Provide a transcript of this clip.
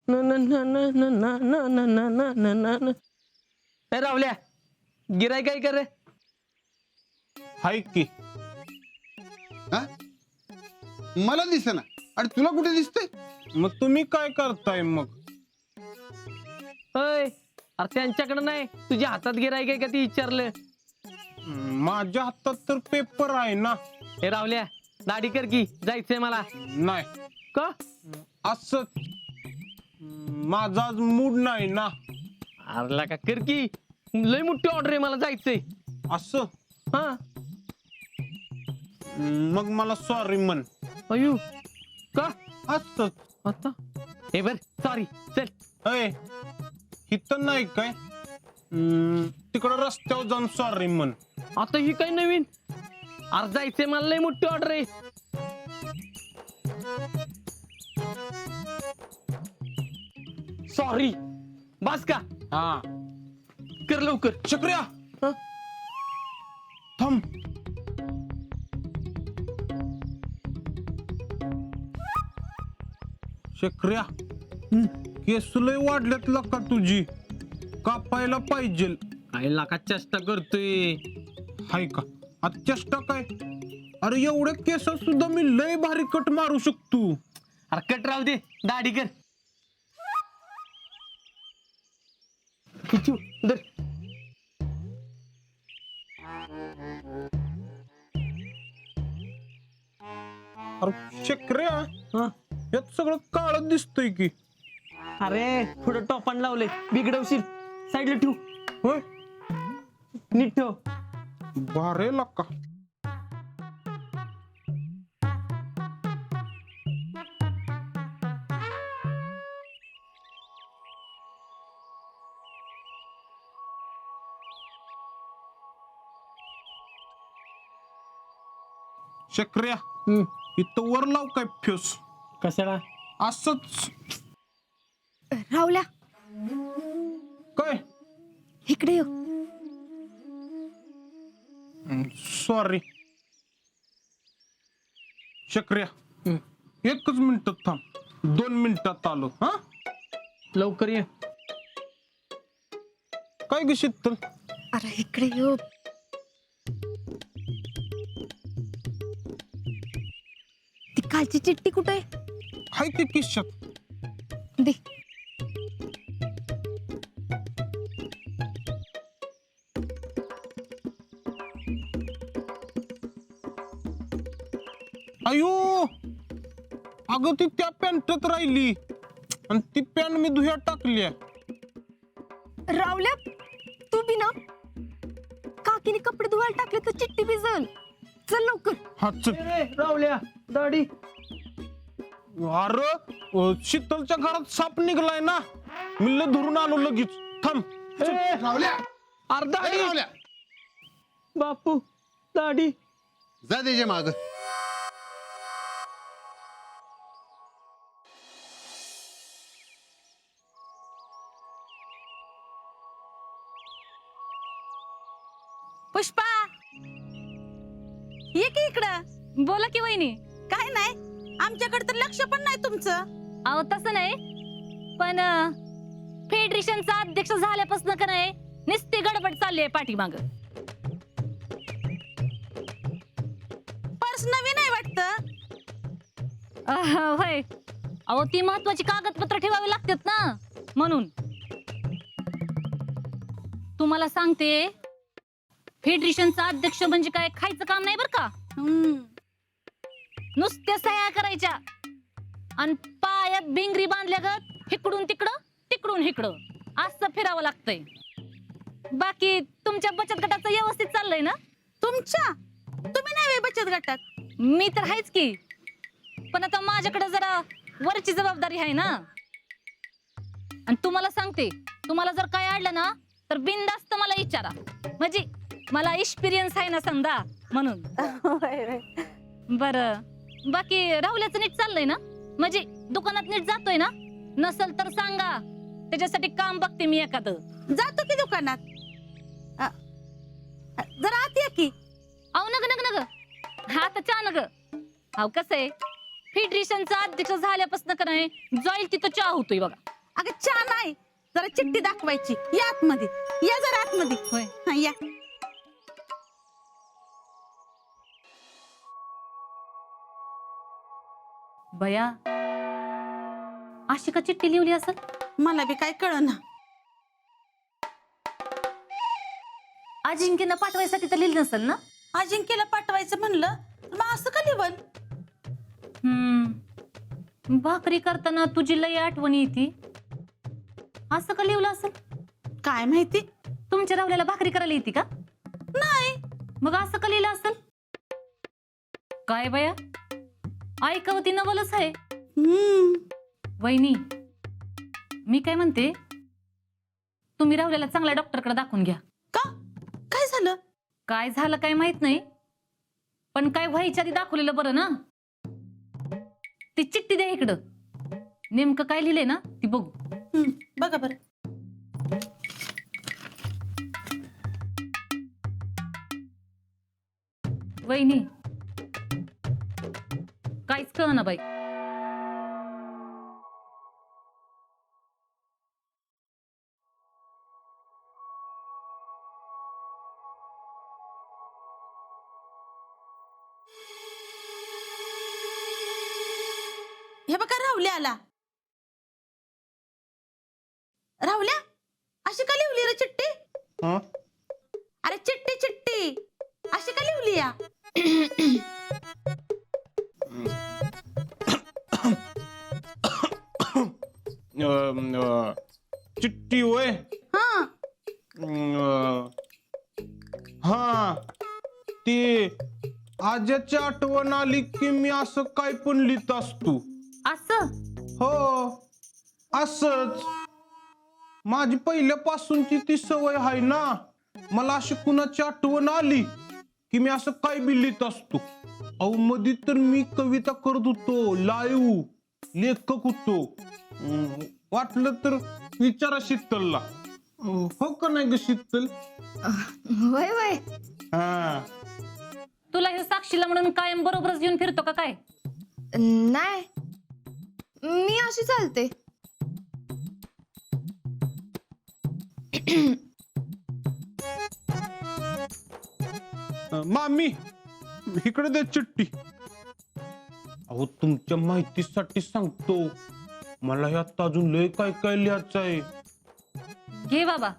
न न न न न न न न न न न न न. ए रावल्या गिराय काय कर रे? हाय की हा मला दिसेना. अरे तुला कुठे दिसतंय? मग तुम्ही काय करताय मग? होय अरे त्यांच्याकडे नाही तुझ्या हातात गिराय काय का ती विचारलं. माझ्या हातात तर पेपर आहे ना. ए रावल्या दाढी कर की जायचंय मला. नाही का? असं माझा आज मूड नाही ना. अरला का कर की लय मोठी ऑर्डर आहे मला जायचंय. असं हा मग मला सॉरी म्हण. अयो का? असं आता हे बर सॉरी चल. अय इथं नाही काय तिकडं रस्त्यावर जाऊन सॉरी म्हण. आता ही काय नवीन? अरे जायचंय मला लय मोठी ऑर्डर आहे. सॉरी बस का? हा कर लवकर. शक्रिया हा? थांब. शक्रिया केस लय वाढल्यात का तुझी? कापायला पाहिजे. काय लाका चेष्टा करतोय. हाय का आता चेष्टा काय? अरे एवढ्या केस सुद्धा मी लय भारी कट मारू शकतो. अरे कट राहू दे दाढी कर. किती दर अरे शक्रिया हा? यात सगळं काळ दिसतंय की. अरे पुढं टोपण लावले बिघडवशील. साईडला ठेवू. होय नीट ठेव. भारे का? शक्रिया इथं वर लाव काय फ्यूस? कशाला? असंच राहुल्या काय? इकडे ये. सॉरी शक्रिया एकच मिनिट थांब. 2 मिनिटात आलो. हा लवकर ये. काय ग शीतल? अरे इकडे ये. ती कालची चिठ्ठी कुठे आहे? हाय की किशात. दे. अयो अगं ती त्या पॅन्टत राहिली आणि ती पॅन्ट मी धुयात टाकली. राहुल्या तू बी ना काकीने कपडे धुवायला टाकले तर चिठ्ठी भिजल. चल लवकर. हा चल. रावल्या दाढी. अरे शीतलच्या घरात साप निघलाय ना. मी लय धरून आलो लगेच. थांब. रावल्या अरे दाढी. रावल्या बापू दाढी. जा त्याच्या माग. पुष्पा ये की इकडं. बोला की वहिनी. काय नाही आमच्याकडे तर लक्ष पण नाही तुमचं. अहो तसं नाही पण फेडरेशनचा अध्यक्ष झाल्यापासून का नाही नुसती गडबड चालली आहे पाठीमाग. पर्स नवीन आहे वाटतं. होय अहो ती महत्वाची कागदपत्र ठेवावी लागतात ना म्हणून. तुम्हाला सांगते फेडरेशनचा अध्यक्ष म्हणजे काय खायचं काम नाही बर का. नुसत्या सह्या करायच्या आणि पायात भिंगरी बांधल्या गत इकडून तिकडं तिकडून इकडं असं फिरावं लागतंय. बाकी तुमच्या बचत गटाचं व्यवस्थित चाललंय ना? तुमच्या तुम्ही नाही बचत गटात. मी तर आहेच की पण आता माझ्याकडे जरा वरची जबाबदारी आहे ना. आणि तुम्हाला सांगते तुम्हाला जर काय अडलं ना तर बिनधास्त मला विचारा. म्हणजे मला एक्सपिरियन्स आहे ना समजा म्हणून. बरं बाकी राहुल्याचं नीट चाललंय ना? म्हणजे दुकानात नीट जातोय ना? नसल तर सांगा त्याच्यासाठी काम बघते मी एखादं. जातो की दुकानात. जरा आत या की. अहो नग नग नग हा तर चहा नग. अहो कसं आहे फेडरेशनचा अध्यक्ष झाल्यापासून का नाही जाईल तिथं चहा होतोय बघा. अगं चहा नाही, जरा चिठ्ठी दाखवायची. या आतमध्ये, या जरा आतमध्ये. होय. हा, या. बया, अशी का चिठ्ठी लिहिली असेल? मला बी काय कळना. अजिंक्यनं पाठवायसाठी तर लिहिलं नसेल ना? अजिंक्यला पाठवायचं म्हणलं तर मग असं का लिहल? भाकरी करताना तुझी लई आठवण येते, असं का लिहिलं असेल? काय माहिती. तुमच्या रावल्याला भाकरी करायला येते का? नाही. मग असं का लिहिलं असेल? काय बया, ऐकावती नवलच आहे. वहिनी, मी काय म्हणते, तुम्ही रावल्याला चांगल्या डॉक्टरकडे दाखवून घ्या. का? काय झालं? काय झालं काय माहित नाही, पण काय व्हायच्या आधी दाखवलेलं बरं ना. ती चिठ्ठी द्या इकडं, नेमकं काय लिहिलंय ना ती बघू. बघा बरं. वहिनी, काहीच कळना बाई. हे बघा, राहुल्या आला. राहुल्या, अशी का लिवली रे चिठ्ठी? हा? अरे चिठ्ठी चिठ्ठी अशी का लिवली या? चिठ्ठी होय. हा, हा, ती आज्याची आठवण आली की मी असं काय पण लिहित असतो. असं? हो, असच. माझी पहिल्यापासूनची ती सवय आहे ना. मला अशी कुणाची आठवण आली की मी असं काय बी लिहित असतो. अहो, मध्ये तर मी कविता करत होतो, लाईव्ह लेखक होतो. वाटलं तर विचारा शीतलला. हो का नाही ग शीतल? वय वय. हा, तुला हे साक्षीला म्हणून कायम बरोबरच घेऊन फिरतो का काय? नाही, मी अशी चालते. मामी, इकडे दे चिठ्ठी. अहो, तुमच्या माहितीसाठी सांगतो, मला ह्यात अजून लय काय काय लिहायचं आहे. घे बाबा.